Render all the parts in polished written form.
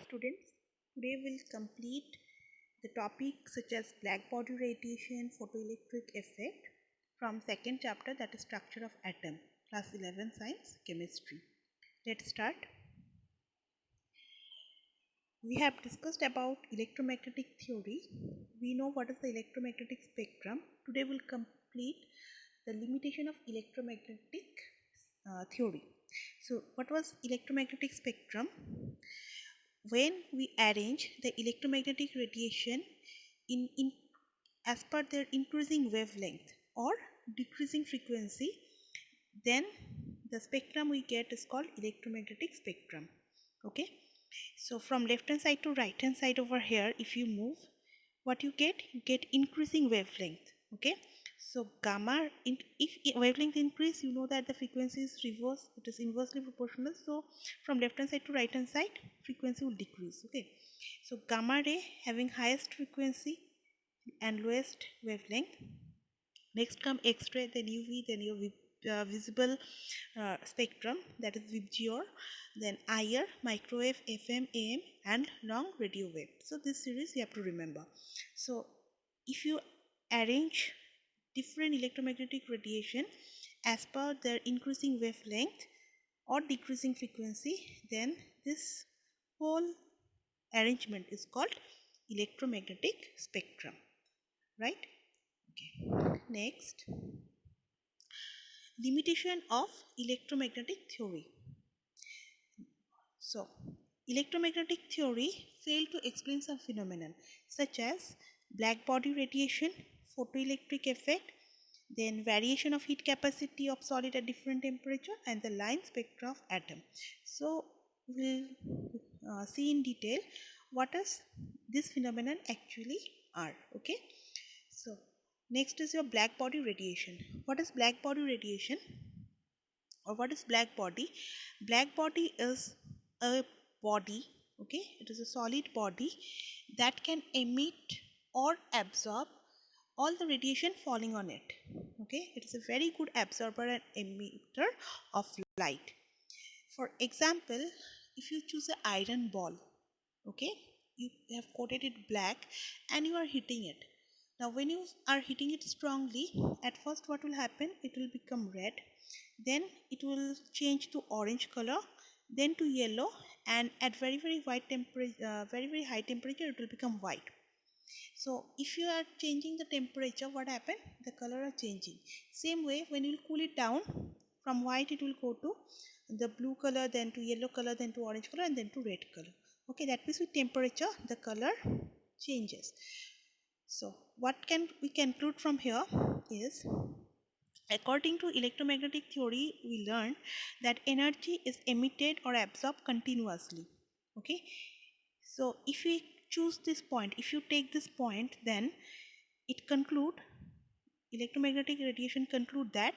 students. Today we'll complete the topics such as black body radiation, photoelectric effect from second chapter, that is structure of atom, class 11 science chemistry. Let's start. We have discussed about electromagnetic theory. We know what is the electromagnetic spectrum. Today we'll complete the limitation of electromagnetic theory. So what was electromagnetic spectrum? When we arrange the electromagnetic radiation in as per their increasing wavelength or decreasing frequency, then the spectrum we get is called electromagnetic spectrum. Okay, so from left hand side to right hand side over here, if you move, what you get increasing wavelength. Okay, so gamma, if wavelength increase, you know that the frequency is reverse, it is inversely proportional. So from left hand side to right hand side, frequency will decrease. Okay, so gamma ray having highest frequency and lowest wavelength. Next come X-ray, then UV, then your visible spectrum, that is VIBGYOR, then IR, microwave, FM, AM, and long radio wave. So this series you have to remember. So if you arrange different electromagnetic radiation as per their increasing wavelength or decreasing frequency, then this whole arrangement is called electromagnetic spectrum, right? Okay. Next, limitation of electromagnetic theory. So, electromagnetic theory failed to explain some phenomenon such as black body radiation, photoelectric effect, then variation of heat capacity of solid at different temperature, and the line spectra of atom. So, we'll see in detail what is this phenomenon actually are. Okay, so next is your black body radiation. What is black body radiation, or what is black body? Black body is a body, okay, it is a solid body that can emit or absorb all the radiation falling on it. Okay, it is a very good absorber and emitter of light. For example, if you choose an iron ball, okay, you have coated it black and you are hitting it. Now when you are hitting it strongly, at first what will happen, it will become red, then it will change to orange color, then to yellow, and at very high temperature it will become white. So if you are changing the temperature, what happened, the color are changing. Same way, when you will cool it down, from white it will go to the blue color, then to yellow color, then to orange color, and then to red color. Okay, that means with temperature the color changes. So what can we conclude from here is, according to electromagnetic theory, we learned that energy is emitted or absorbed continuously. Okay, so if we choose this point, if you take this point, then it conclude, electromagnetic radiation conclude that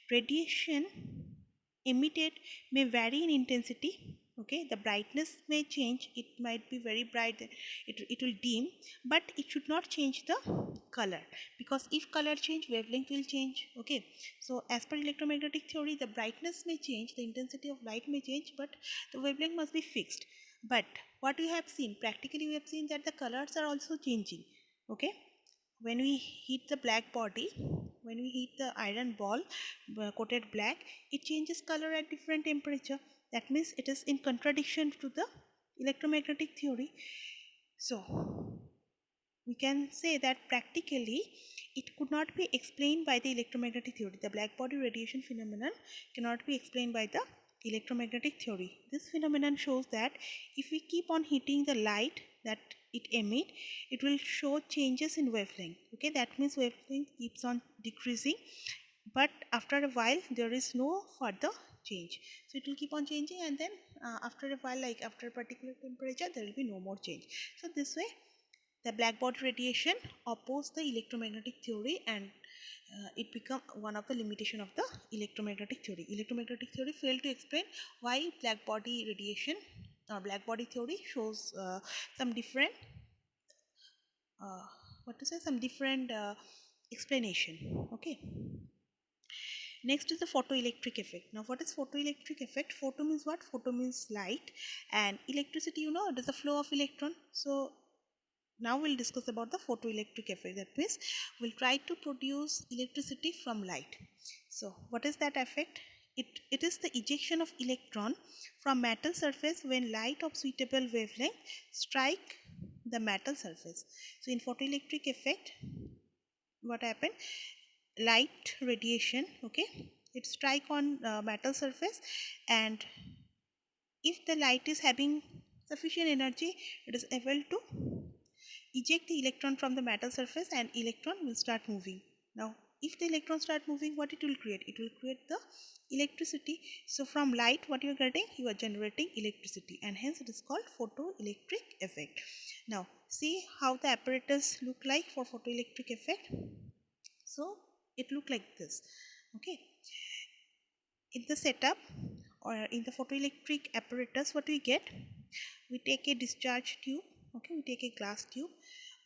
radiation emitted may vary in intensity. Okay, the brightness may change, it might be very bright, it will dim, but it should not change the color, because if color change, wavelength will change. Okay, so as per electromagnetic theory, the brightness may change, the intensity of light may change, but the wavelength must be fixed. But what we have seen practically, we have seen that the colors are also changing. Okay, when we heat the black body, when we heat the iron ball coated black, it changes color at different temperature. That means it is in contradiction to the electromagnetic theory. So we can say that practically it could not be explained by the electromagnetic theory. The black body radiation phenomenon cannot be explained by the electromagnetic theory. This phenomenon shows that if we keep on heating the light that it emit, it will show changes in wavelength. Okay, that means wavelength keeps on decreasing, but after a while there is no further change. So it will keep on changing, and then after a while, like after a particular temperature, there will be no more change. So this way the black body radiation opposed the electromagnetic theory, and it became one of the limitation of the electromagnetic theory. Electromagnetic theory failed to explain why black body radiation or black body theory shows some different some different explanation. Okay, Next is the photoelectric effect. Now what is photoelectric effect? Photo means what? Photo means light, and electricity, you know, it is the flow of electron. So now we'll discuss about the photoelectric effect. That means we'll try to produce electricity from light. So what is that effect? It is the ejection of electron from metal surface when light of suitable wavelength strike the metal surface. So in photoelectric effect, what happened? Light radiation, okay, it strike on metal surface, and if the light is having sufficient energy, it is able to eject the electron from the metal surface and electron will start moving. Now if the electron start moving, what it will create? It will create the electricity. So from light, what you are getting? You are generating electricity, and hence it is called photoelectric effect. Now see how the apparatus look like for photoelectric effect. So it look like this, okay. In the setup or in the photoelectric apparatus, what we get? We take a discharge tube, okay, we take a glass tube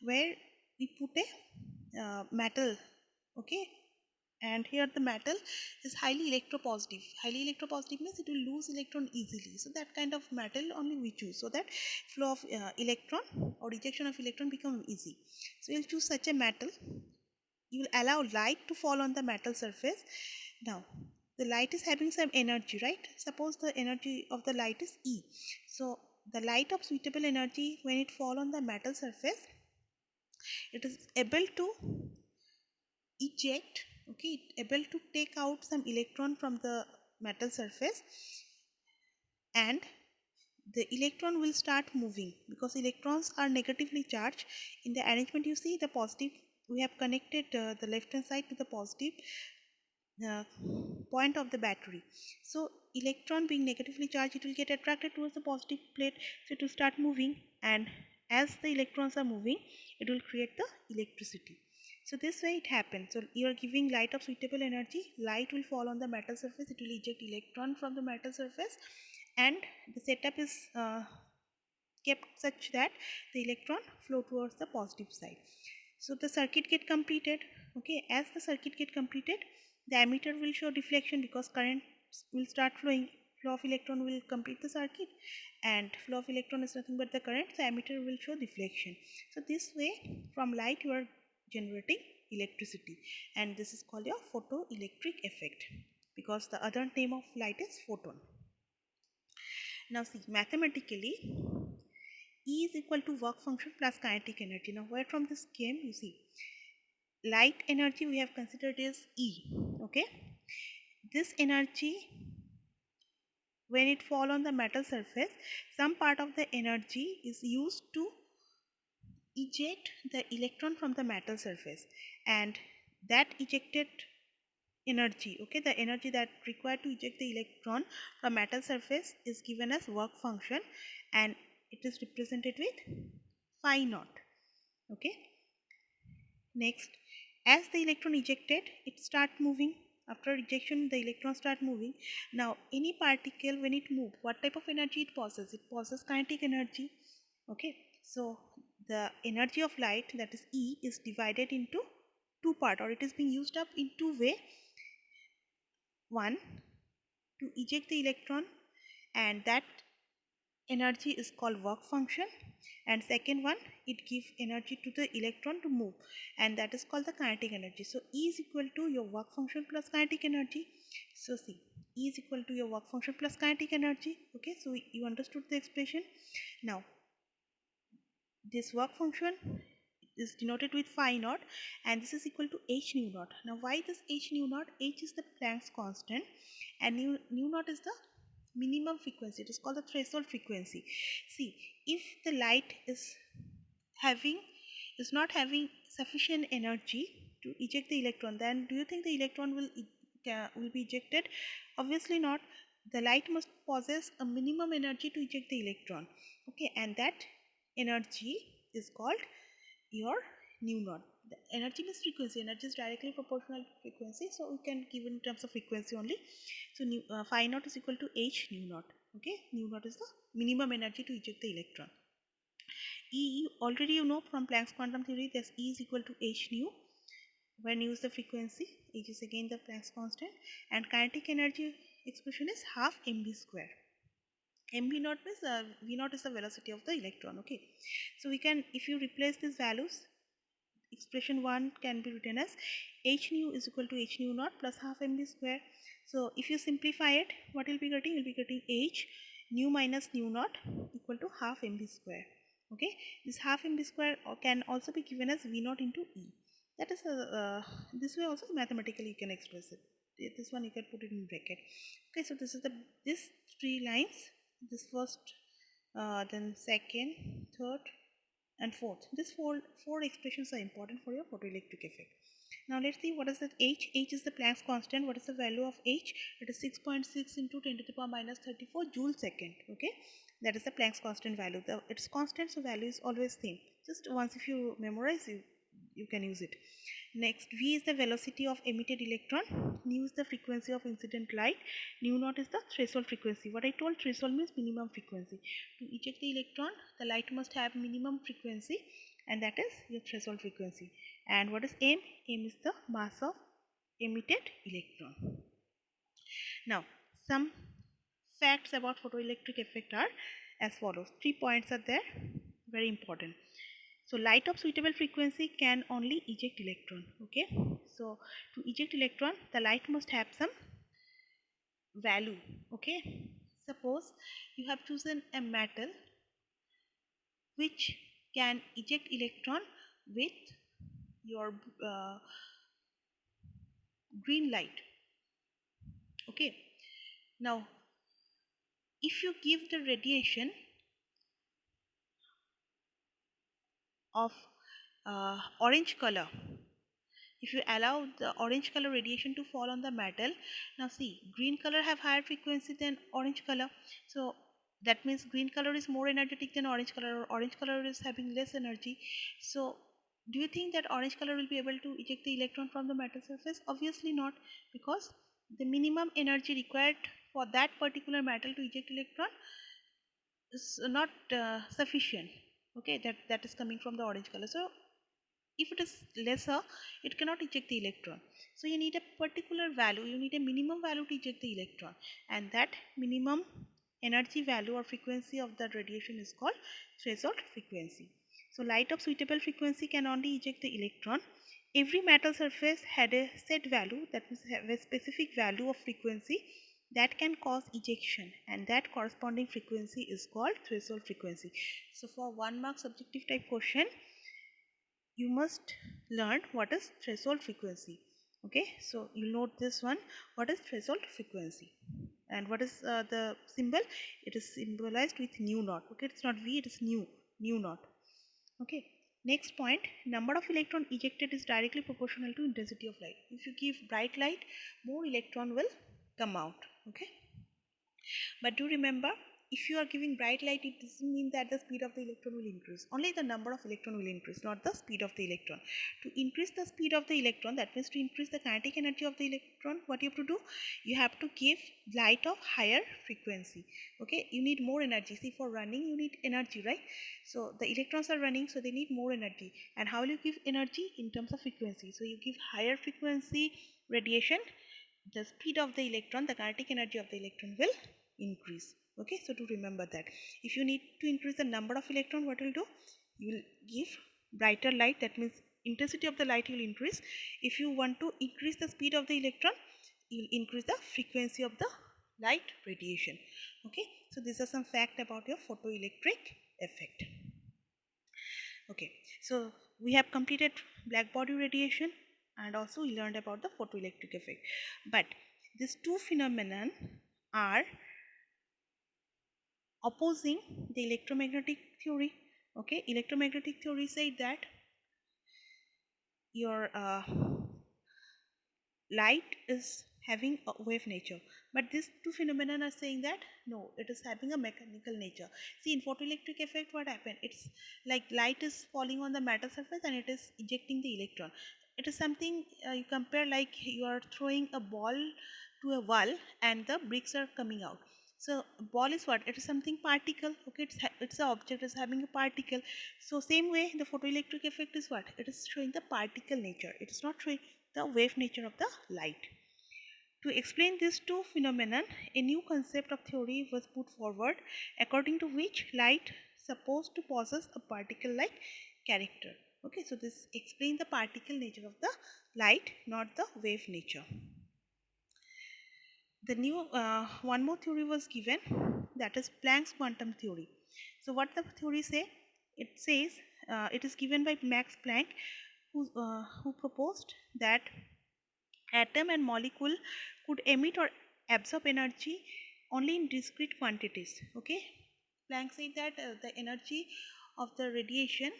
where we put a metal, okay, and here the metal is highly electropositive. Highly electropositive means it will lose electron easily, so that kind of metal only we choose, so that flow of electron or ejection of electron become easy. So we'll choose such a metal. You will allow light to fall on the metal surface. Now the light is having some energy, right? Suppose the energy of the light is E. So the light of suitable energy, when it fall on the metal surface, it is able to eject, okay, able to take out some electron from the metal surface, and the electron will start moving because electrons are negatively charged. In the arrangement you see the positive, we have connected the left hand side to the positive uh, point of the battery. So electron being negatively charged, it will get attracted towards the positive plate, so it will start moving, and as the electrons are moving, it will create the electricity. So this way it happens. So you are giving light of suitable energy, light will fall on the metal surface, it will eject electron from the metal surface, and the setup is kept such that the electron flow towards the positive side. So the circuit get completed, okay. As the circuit get completed, the ammeter will show deflection because current will start flowing. Flow of electron will complete the circuit, and flow of electron is nothing but the current, so ammeter will show deflection. So this way from light you are generating electricity, and this is called your photoelectric effect because the other name of light is photon. Now see, mathematically E is equal to work function plus kinetic energy. Now where from this came? You see, light energy we have considered is E, okay. This energy, when it fall on the metal surface, some part of the energy is used to eject the electron from the metal surface, and that ejected energy, okay, the energy that required to eject the electron from metal surface is given as work function, and it is represented with phi naught, okay. Next, as the electron ejected, it start moving. After ejection, the electron start moving. Now any particle when it move, what type of energy it possesses? It possesses kinetic energy, okay. So the energy of light, that is E, is divided into two part, or it is being used up in two way. One, to eject the electron, and that energy is called work function, and second one, it gives energy to the electron to move, and that is called the kinetic energy. So E is equal to your work function plus kinetic energy. So see, E is equal to your work function plus kinetic energy, okay. So you understood the expression. Now this work function is denoted with phi naught, and this is equal to h nu naught. Now why this h nu naught? H is the Planck's constant, and nu naught is the minimum frequency, it is called the threshold frequency. See, if the light having is not having sufficient energy to eject the electron, then do you think the electron will be ejected? Obviously not. The light must possess a minimum energy to eject the electron, okay, and that energy is called your nu naught. The energy means frequency. Energy is directly proportional to frequency, so we can give in terms of frequency only. So phi naught is equal to h nu naught. Okay, nu naught is the minimum energy to eject the electron. E, already you know from Planck's quantum theory, this E is equal to h nu. When use the frequency, H is again the Planck's constant, and kinetic energy expression is half mv square. mv naught means v naught is the velocity of the electron. Okay, so we can, if you replace these values, expression 1 can be written as h nu is equal to h nu naught plus half mv square. So if you simplify it, what you'll be getting? You'll be getting h nu minus nu naught equal to half mv square. Okay, this half mv square can also be given as v naught into e. That is this way also mathematically you can express it. This one you can put it in bracket. Okay, so this is the this three lines, this first, then second, third, and fourth. These four expressions are important for your photoelectric effect. Now let's see what is that h. H is the Planck's constant. What is the value of h? It is 6.6 into 10 to the power minus 34 joule second. Okay, that is the Planck's constant value. It's constant, so value is always same. Just once if you memorize, you can use it. Next, v is the velocity of emitted electron, nu is the frequency of incident light, nu naught is the threshold frequency. What I told, threshold means minimum frequency. To eject the electron, the light must have minimum frequency, and that is your threshold frequency. And what is m? M is the mass of emitted electron. Now, some facts about photoelectric effect are as follows. 3 points are there, very important. So light of suitable frequency can only eject electron. Okay, so to eject electron, the light must have some value. Okay, suppose you have chosen a metal which can eject electron with your green light. Okay, now if you give the radiation of orange color, if you allow the orange color radiation to fall on the metal, now see, green color have higher frequency than orange color, so that means green color is more energetic than orange color, or orange color is having less energy. So do you think that orange color will be able to eject the electron from the metal surface? Obviously not, because the minimum energy required for that particular metal to eject electron is not sufficient. Okay, that is coming from the orange color. So if it is lesser, it cannot eject the electron. So you need a particular value, you need a minimum value to eject the electron, and that minimum energy value or frequency of that radiation is called threshold frequency. So light of suitable frequency can only eject the electron. Every metal surface had a set value, that means have a specific value of frequency that can cause ejection, and that corresponding frequency is called threshold frequency. So for 1 mark subjective type question, you must learn what is threshold frequency. Okay, so you note this one, what is threshold frequency, and what is the symbol? It is symbolized with nu naught. Okay, it's not v, it is nu naught. Okay, next point, number of electron ejected is directly proportional to intensity of light. If you give bright light, more electron will come out. Okay, but do remember, if you are giving bright light, it doesn't mean that the speed of the electron will increase. Only the number of electron will increase, not the speed of the electron. To increase the speed of the electron, that means to increase the kinetic energy of the electron, what you have to do? You have to give light of higher frequency. Okay, you need more energy. See, for running you need energy, right? So the electrons are running, so they need more energy. And how will you give energy? In terms of frequency. So you give higher frequency radiation, the speed of the electron, the kinetic energy of the electron will increase. Okay, so to remember that, if you need to increase the number of electron, what will do? You will give brighter light, that means intensity of the light will increase. If you want to increase the speed of the electron, you will increase the frequency of the light radiation. Okay, so these are some fact about your photoelectric effect. Okay, so we have completed black body radiation, and also we learned about the photoelectric effect. But these two phenomena are opposing the electromagnetic theory. Okay, electromagnetic theory said that your light is having a wave nature, but these two phenomena are saying that no, it is having a mechanical nature. See, in photoelectric effect, what happened? It's like light is falling on the metal surface and it is ejecting the electron. It is something you compare like you are throwing a ball to a wall and the bricks are coming out. So ball is what? It is something particle. Okay, it's an object is having a particle. So same way, the photoelectric effect is what? It is showing the particle nature. It is not showing the wave nature of the light. To explain these two phenomena, a new concept of theory was put forward, according to which light supposed to possess a particle-like character. Okay, so this explains the particle nature of the light, not the wave nature. The new one more theory was given, that is Planck's quantum theory. So what the theory say? It says it is given by Max Planck, who proposed that atom and molecule could emit or absorb energy only in discrete quantities. Okay, Planck said that the energy of the radiation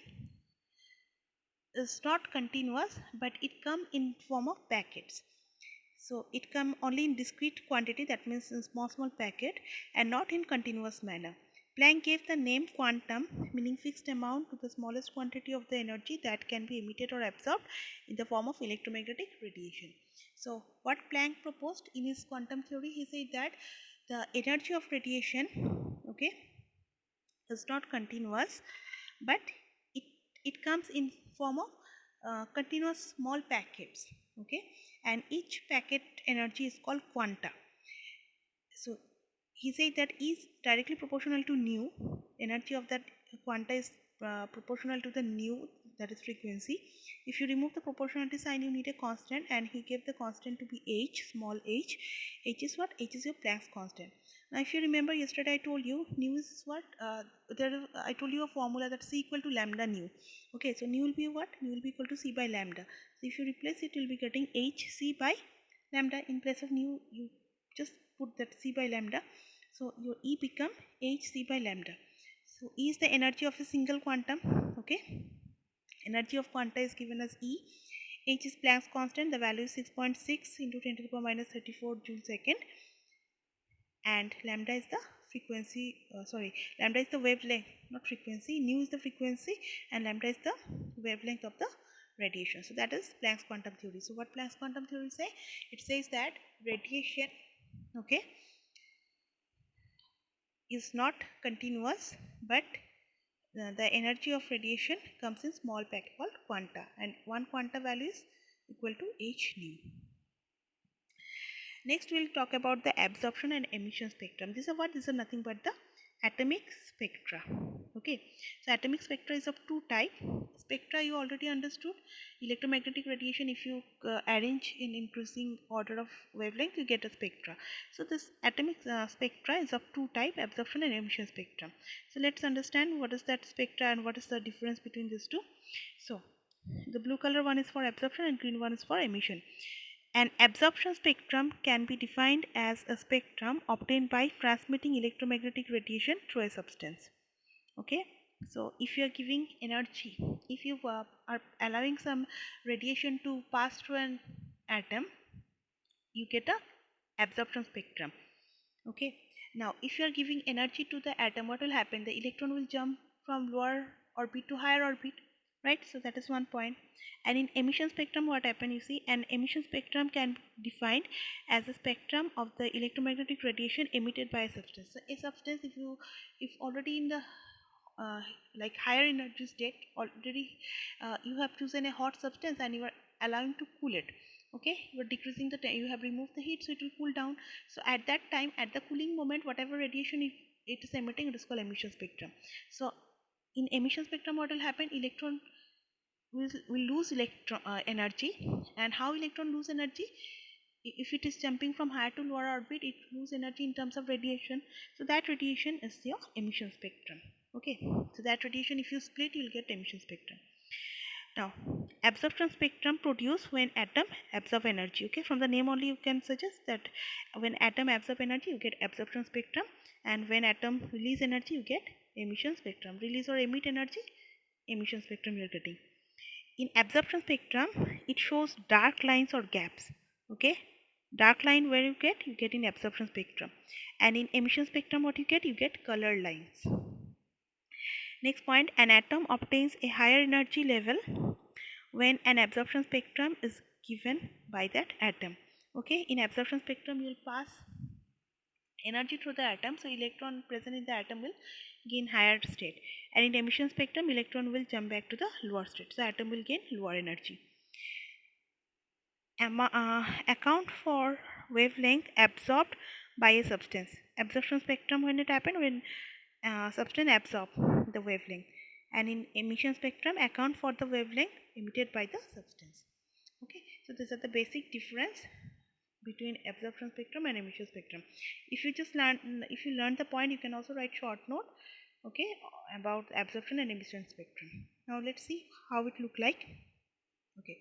is not continuous, but it come in form of packets. So it come only in discrete quantity, that means in small packet, and not in continuous manner. Planck gave the name quantum, meaning fixed amount, to the smallest quantity of the energy that can be emitted or absorbed in the form of electromagnetic radiation. So what Planck proposed in his quantum theory, he said that the energy of radiation, okay, is not continuous, but it, it comes in form of continuous small packets. Okay, and each packet energy is called quanta. So he said that E is directly proportional to nu. Energy of that quanta is proportional to the nu, that is frequency. If you remove the proportionality sign, you need a constant, and he gave the constant to be h, small h. H is what? H is your Planck's constant. Now if you remember, yesterday I told you nu is what? I told you a formula that's C equal to lambda nu. Okay, so nu will be what? Nu will be equal to C by lambda. So if you replace it, you'll be getting h C by lambda. In place of nu, you just put that C by lambda. So your E become h C by lambda. So E is the energy of a single quantum. Okay, energy of quanta is given as E. H is Planck's constant. The value is 6.6 into 10 to the power minus 34 joule second. And lambda is the frequency. Lambda is the wavelength, not frequency. Nu is the frequency, and lambda is the wavelength of the radiation. So that is Planck's quantum theory. So what Planck's quantum theory say? It says that radiation, okay, is not continuous, but the energy of radiation comes in small packet called quanta, and one quanta value is equal to h nu. Next we'll talk about the absorption and emission spectrum. These are what? These are nothing but the atomic spectra. Okay, so atomic spectra is of two types. Spectra you already understood. Electromagnetic radiation, if you arrange in increasing order of wavelength, you get a spectra. So this atomic spectra is of two types, absorption and emission spectrum. So let's understand what is that spectra and what is the difference between these two. So the blue color one is for absorption and green one is for emission. An absorption spectrum can be defined as a spectrum obtained by transmitting electromagnetic radiation through a substance. Okay, so if you are giving energy, if you are allowing some radiation to pass through an atom, you get a absorption spectrum. Okay, now if you are giving energy to the atom, what will happen? The electron will jump from lower orbit to higher orbit, right? So that is one point. And in emission spectrum, what happen? You see, an emission spectrum can be defined as a spectrum of the electromagnetic radiation emitted by a substance. So a substance, if already in the like higher energy state, already you have chosen a hot substance and you are allowing to cool it. Okay, you are decreasing the time, you have removed the heat, so it will cool down. So at that time, at the cooling moment, whatever radiation it is emitting, it is called emission spectrum. So in emission spectrum, what will happen? Electron will lose electron energy. And how electron lose energy? If it is jumping from higher to lower orbit, it lose energy in terms of radiation. So that radiation is your emission spectrum. Okay, so that radiation, if you split, you will get emission spectrum. Now absorption spectrum produced when atom absorb energy. Okay, from the name only you can suggest that when atom absorb energy, you get absorption spectrum, and when atom release energy, you get emission spectrum. Release or emit energy, emission spectrum you are getting. In absorption spectrum, it shows dark lines or gaps. Okay, dark line where you get in absorption spectrum, and in emission spectrum, what you get color lines. Next point, an atom obtains a higher energy level when an absorption spectrum is given by that atom. Okay, in absorption spectrum, you will pass energy through the atom, so electron present in the atom will gain higher state, and in emission spectrum electron will jump back to the lower state, so atom will gain lower energy. Account for wavelength absorbed by a substance. Absorption spectrum, when it happened, when substance absorb the wavelength, and in emission spectrum account for the wavelength emitted by the substance. Okay, so these are the basic difference between absorption spectrum and emission spectrum. If you learn the point, you can also write short note, okay, about absorption and emission spectrum. Now let's see how it look like. Okay,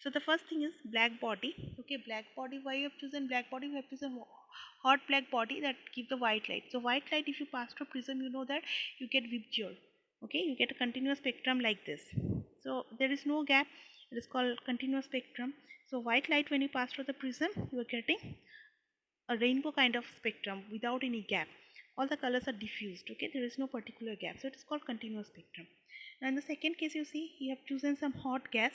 so the first thing is black body. Okay, black body, why you have chosen black body? We have chosen hot black body that give the white light. So white light, if you pass through prism, you know that you get VIBGYOR. Okay, you get a continuous spectrum like this. So there is no gap, it is called continuous spectrum. So white light, when you pass through the prism, you are getting a rainbow kind of spectrum without any gap. All the colors are diffused. Okay, there is no particular gap, so it is called continuous spectrum. Now in the second case, you see you have chosen some hot gas.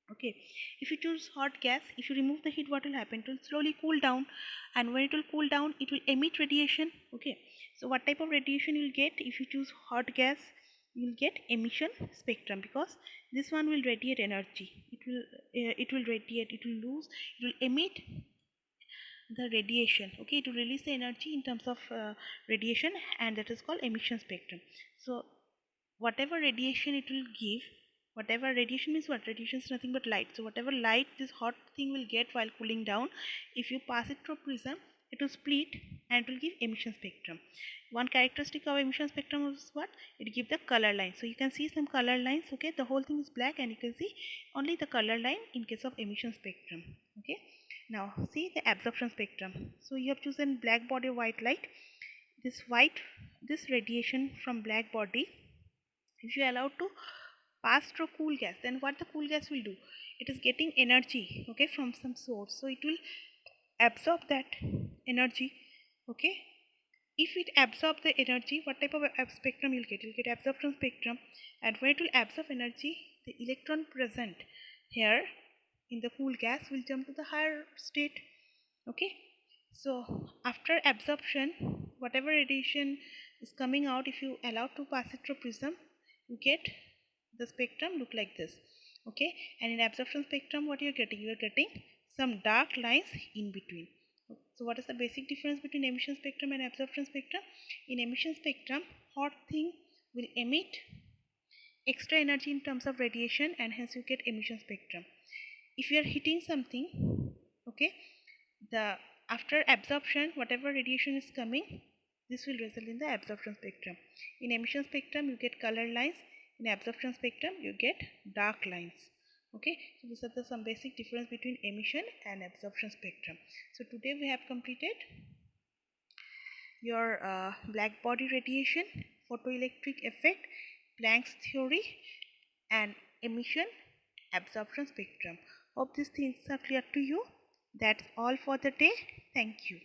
Okay, if you choose hot gas, if you remove the heat, what will happen? It will slowly cool down, and when it will cool down, it will emit radiation. Okay, so what type of radiation you'll get if you choose hot gas? You'll get emission spectrum, because this one will radiate energy. It will radiate, it will lose, it will emit the radiation. Okay, to release the energy in terms of radiation, and that is called emission spectrum. So whatever radiation it will give, whatever radiation means, what radiation is nothing but light, so whatever light this hot thing will get while cooling down, if you pass it through a prism, it will split and it will give emission spectrum. One characteristic of emission spectrum is what? It gives the color line. So you can see some color lines. Okay, the whole thing is black and you can see only the color line in case of emission spectrum. Okay, now see the absorption spectrum. So you have chosen black body, white light. This radiation from black body, if you allow to pass through cool gas, then what the cool gas will do? It is getting energy, okay, from some source, so it will absorb that energy. Okay, if it absorb the energy, what type of spectrum you'll get? You'll get absorption spectrum, and when it will absorb energy, the electron present here in the cool gas will jump to the higher state. Okay, so after absorption, whatever radiation is coming out, if you allow to pass it through prism, you get the spectrum look like this. Okay, and in absorption spectrum, what you are getting? You are getting some dark lines in between. So what is the basic difference between emission spectrum and absorption spectrum? In emission spectrum, hot thing will emit extra energy in terms of radiation, and hence you get emission spectrum. If you are hitting something, okay, the after absorption, whatever radiation is coming, this will result in the absorption spectrum. In emission spectrum, you get color lines. In absorption spectrum, you get dark lines. Okay, so these are the some basic difference between emission and absorption spectrum. So today we have completed your black body radiation, photoelectric effect, Planck's theory, and emission absorption spectrum. Hope these things are clear to you. That's all for the day. Thank you.